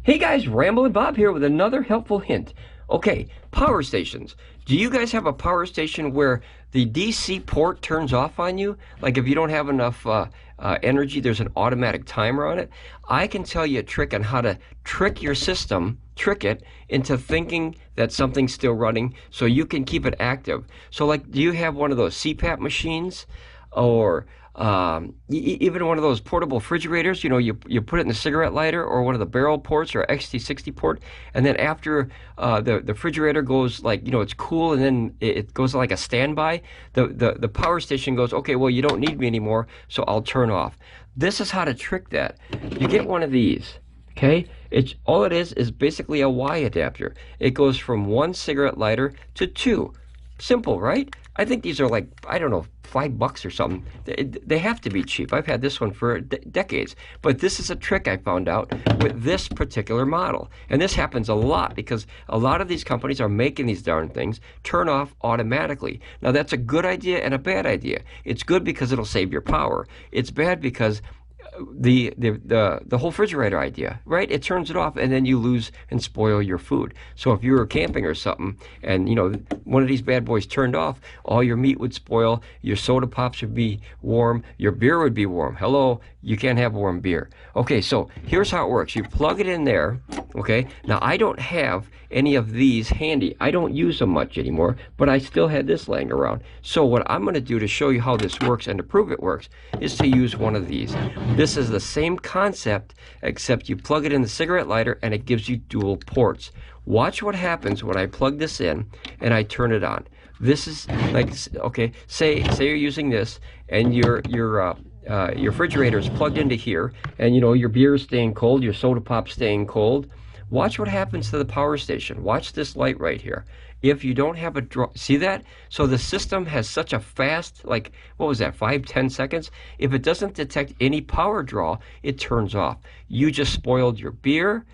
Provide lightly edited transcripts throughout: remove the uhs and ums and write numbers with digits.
Hey guys, Ramblin Bob here with another helpful hint. Okay, power stations. Do you guys have a power station where the DC port turns off on you? Like if you don't have enough energy, there's an automatic timer on it. I can tell you a trick on how to trick your system, trick it into thinking that something's still running so you can keep it active. So like, do you have one of those CPAP machines? Or even one of those portable refrigerators, you know, you put it in the cigarette lighter or one of the barrel ports or XT60 port, and then after the refrigerator goes, like, you know, it's cool, and then it goes like a standby, the power station goes, okay, well, you don't need me anymore, so I'll turn off. This is how to trick that. You get one of these, okay? All it is basically a Y adapter. It goes from one cigarette lighter to two. Simple, right? I think these are like, I don't know, $5 or something. They have to be cheap. I've had this one for decades. But this is a trick I found out with this particular model. And this happens a lot because a lot of these companies are making these darn things turn off automatically. Now that's a good idea and a bad idea. It's good because it'll save your power. It's bad because the whole refrigerator idea, right? It turns it off and then you lose and spoil your food. So if you were camping or something and, you know, one of these bad boys turned off, all your meat would spoil, your soda pops would be warm, your beer would be warm. Hello, you can't have warm beer. Okay, so here's how it works. You plug it in there, okay? Now I don't have any of these handy. I don't use them much anymore, but I still had this laying around. So what I'm gonna do to show you how this works and to prove it works is to use one of these. This is the same concept, except you plug it in the cigarette lighter and it gives you dual ports. Watch what happens when I plug this in and I turn it on. This is like, okay, say you're using this and your refrigerator is plugged into here, and you know your beer is staying cold, your soda pop's staying cold. Watch what happens to the power station. Watch this light right here. If you don't have a draw, see that? So the system has such a fast, like, what was that, 5-10 seconds? If it doesn't detect any power draw, it turns off. You just spoiled your beer,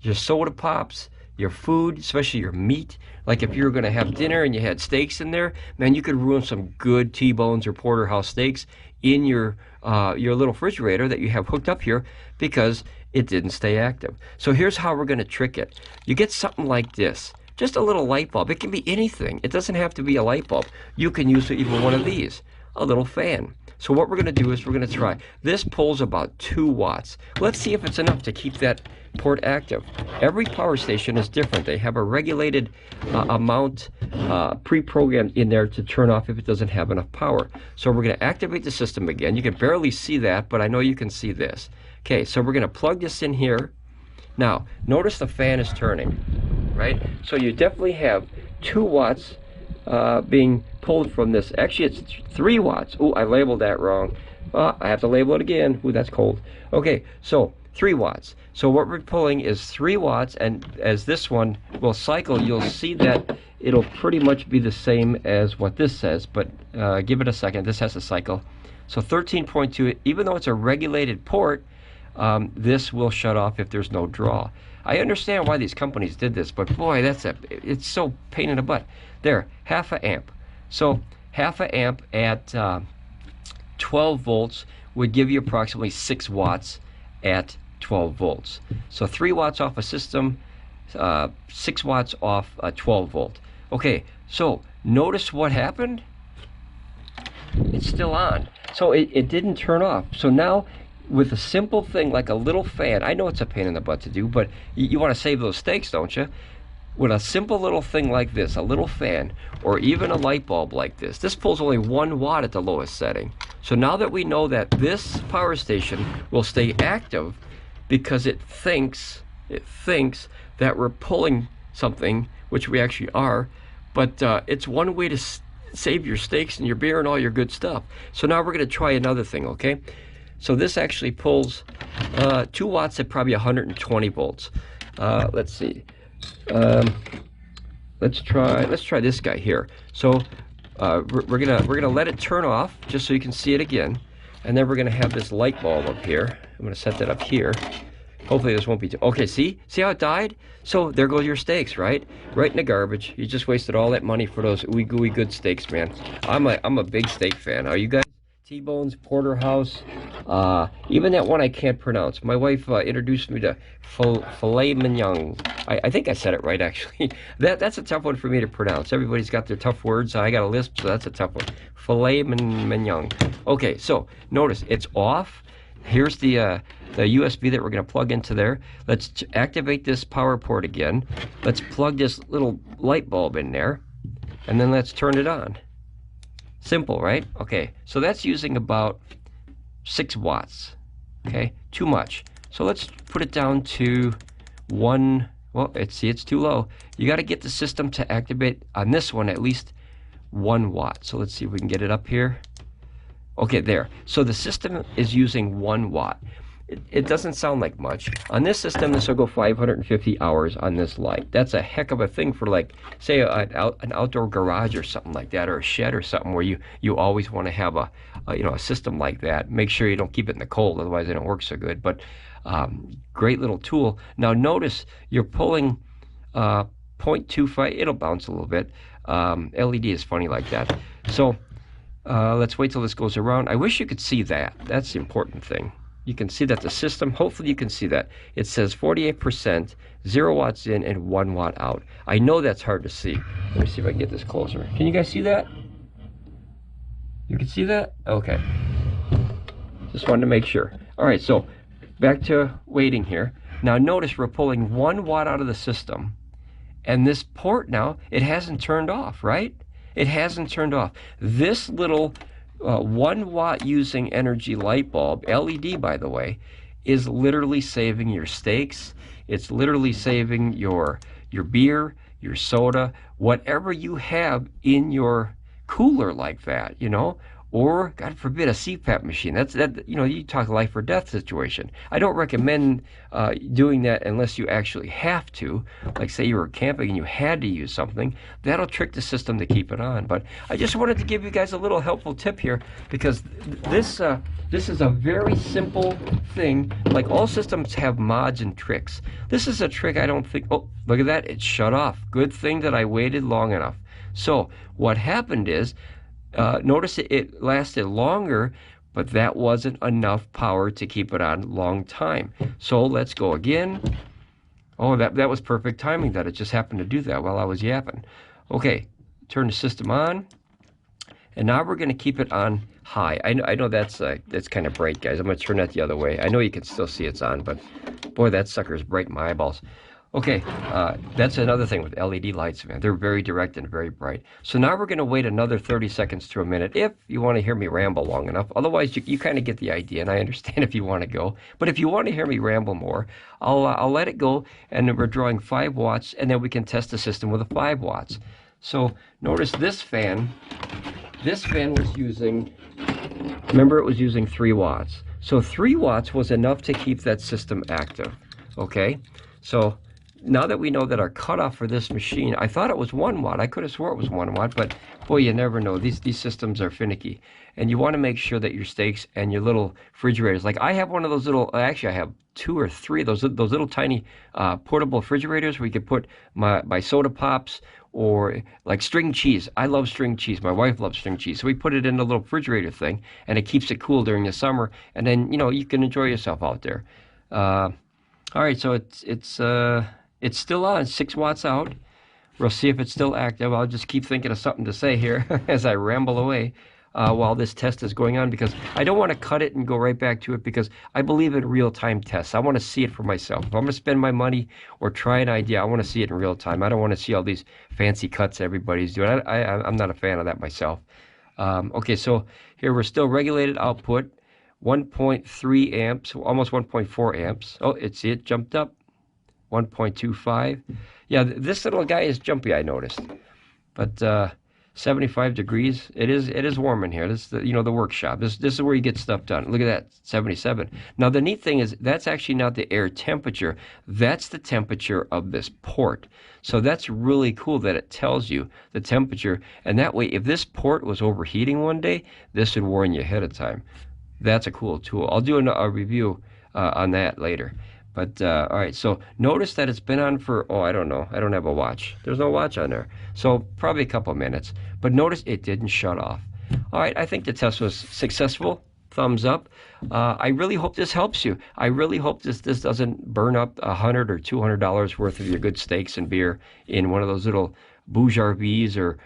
your soda pops, your food, especially your meat. Like if you were gonna have dinner and you had steaks in there, man, you could ruin some good T-bones or porterhouse steaks in your little refrigerator that you have hooked up here because it didn't stay active. So here's how we're gonna trick it. You get something like this. Just a little light bulb. It can be anything. It doesn't have to be a light bulb. You can use even one of these, a little fan. So what we're going to do is we're going to try. This pulls about 2 watts. Let's see if it's enough to keep that port active. Every power station is different. They have a regulated amount pre-programmed in there to turn off if it doesn't have enough power. So we're going to activate the system again. You can barely see that, but I know you can see this. Okay, so we're going to plug this in here. Now, notice the fan is turning, right? So you definitely have 2 watts being pulled from this. Actually, it's 3 watts. Oh, I labeled that wrong. I have to label it again. Ooh, that's cold. Okay, so 3 watts. So what we're pulling is 3 watts, and as this one will cycle, you'll see that it'll pretty much be the same as what this says, but give it a second. This has to cycle. So 13.2, even though it's a regulated port, this will shut off if there's no draw. I understand why these companies did this, but boy, it's so pain in the butt. There, 1/2 amp. So 1/2 amp at 12 volts would give you approximately 6 watts at 12 volts. So 3 watts off a system, 6 watts off a 12 volt. Okay, so notice what happened? It's still on. So it didn't turn off. So now, with a simple thing like a little fan, I know it's a pain in the butt to do, but you want to save those steaks, don't you? With a simple little thing like this, a little fan, or even a light bulb like this, this pulls only 1 watt at the lowest setting. So now that we know that this power station will stay active because it thinks that we're pulling something, which we actually are, but it's one way to save your steaks and your beer and all your good stuff. So now we're going to try another thing, okay? So this actually pulls 2 watts at probably 120 volts. Let's see. Let's try this guy here. So we're gonna let it turn off just so you can see it again, and then we're gonna have this light bulb up here. I'm gonna set that up here. Hopefully this won't be okay. See how it died? So there goes your steaks, right in the garbage. You just wasted all that money for those ooey gooey good steaks, man. I'm a big steak fan. Are you guys? T-bones, porterhouse, Even that one I can't pronounce. My wife introduced me to filet mignon. I think I said it right, actually. That's a tough one for me to pronounce. Everybody's got their tough words. I got a lisp, so that's a tough one. Filet mignon. Okay, so notice it's off. Here's the USB that we're going to plug into there. Let's activate this power port again. Let's plug this little light bulb in there, and then let's turn it on. Simple, right? Okay, so that's using about 6 watts. Okay, too much. So let's put it down to 1. Well, it's too low. You got to get the system to activate on this one at least 1 watt. So let's see if we can get it up here. Okay, there. So the system is using 1 watt. It doesn't sound like much. On this system, this will go 550 hours on this light. That's a heck of a thing for, like, say, an outdoor garage or something like that, or a shed or something where you always want to have a system like that. Make sure you don't keep it in the cold, otherwise it don't work so good. But great little tool. Now notice you're pulling 0.25. It'll bounce a little bit. LED is funny like that. So let's wait till this goes around. I wish you could see that. That's the important thing. You can see that the system, hopefully you can see that. It says 48%, 0 watts in, and 1 watt out. I know that's hard to see. Let me see if I can get this closer. Can you guys see that? You can see that? Okay. Just wanted to make sure. All right, so back to waiting here. Now notice we're pulling 1 watt out of the system. And this port now, it hasn't turned off, right? It hasn't turned off. This little 1 watt using energy light bulb, LED by the way, is literally saving your steaks. It's literally saving your beer, your soda, whatever you have in your cooler like that, you know, or God forbid a CPAP machine. You talk life or death situation. I don't recommend doing that unless you actually have to. Like say you were camping and you had to use something. That'll trick the system to keep it on. But I just wanted to give you guys a little helpful tip here, because this is a very simple thing. Like all systems have mods and tricks. This is a trick I don't think. Oh, look at that! It shut off. Good thing that I waited long enough. So what happened is, notice it lasted longer, but that wasn't enough power to keep it on a long time. So let's go again. Oh, that was perfect timing that it just happened to do that while I was yapping. Okay, turn the system on. And now we're going to keep it on high. I know that's kind of bright, guys. I'm going to turn that the other way. I know you can still see it's on, but boy, that sucker's bright in my eyeballs. Okay, that's another thing with LED lights, man. They're very direct and very bright. So now we're going to wait another 30 seconds to a minute if you want to hear me ramble long enough. Otherwise, you kind of get the idea, and I understand if you want to go. But if you want to hear me ramble more, I'll let it go, and then we're drawing 5 watts, and then we can test the system with a 5 watts. So notice this fan. This fan was using, remember it was using 3 watts. So 3 watts was enough to keep that system active, okay? So now that we know that our cutoff for this machine, I thought it was 1 watt. I could have swore it was 1 watt, but boy, you never know. These systems are finicky. And you want to make sure that your steaks and your little refrigerators, like I have one of those little, actually I have 2 or 3 of those little tiny portable refrigerators where you could put my soda pops or like string cheese. I love string cheese. My wife loves string cheese. So we put it in a little refrigerator thing, and it keeps it cool during the summer. And then, you can enjoy yourself out there. All right, so it's still on, 6 watts out. We'll see if it's still active. I'll just keep thinking of something to say here as I ramble away while this test is going on, because I don't want to cut it and go right back to it, because I believe in real-time tests. I want to see it for myself. If I'm going to spend my money or try an idea, I want to see it in real time. I don't want to see all these fancy cuts everybody's doing. I'm not a fan of that myself. Okay, so here we're still regulated output, 1.3 amps, almost 1.4 amps. Oh, it jumped up. 1.25. Yeah, this little guy is jumpy, I noticed. But 75 degrees. It is warm in here. This is the workshop. This is where you get stuff done. Look at that, 77. Now the neat thing is that's actually not the air temperature. That's the temperature of this port. So that's really cool that it tells you the temperature. And that way, if this port was overheating one day, this would warn you ahead of time. That's a cool tool. I'll do a review on that later. But, all right, so notice that it's been on for, I don't know. I don't have a watch. There's no watch on there. So probably a couple minutes. But notice it didn't shut off. All right, I think the test was successful. thumbs up. I really hope this helps you. I really hope this doesn't burn up $100 or $200 worth of your good steaks and beer in one of those little Bouge-RVs or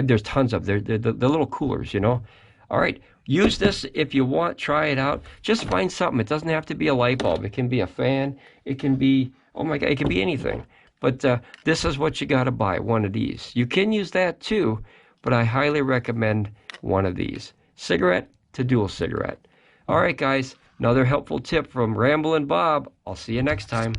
there's tons of the little coolers, you know. All right, use this if you want. Try it out. Just find something. It doesn't have to be a light bulb. It can be a fan. It can be, oh my God, it can be anything. But this is what you got to buy, one of these. You can use that too, but I highly recommend one of these. Cigarette to dual cigarette. All right, guys, another helpful tip from Ramblin' Bob. I'll see you next time.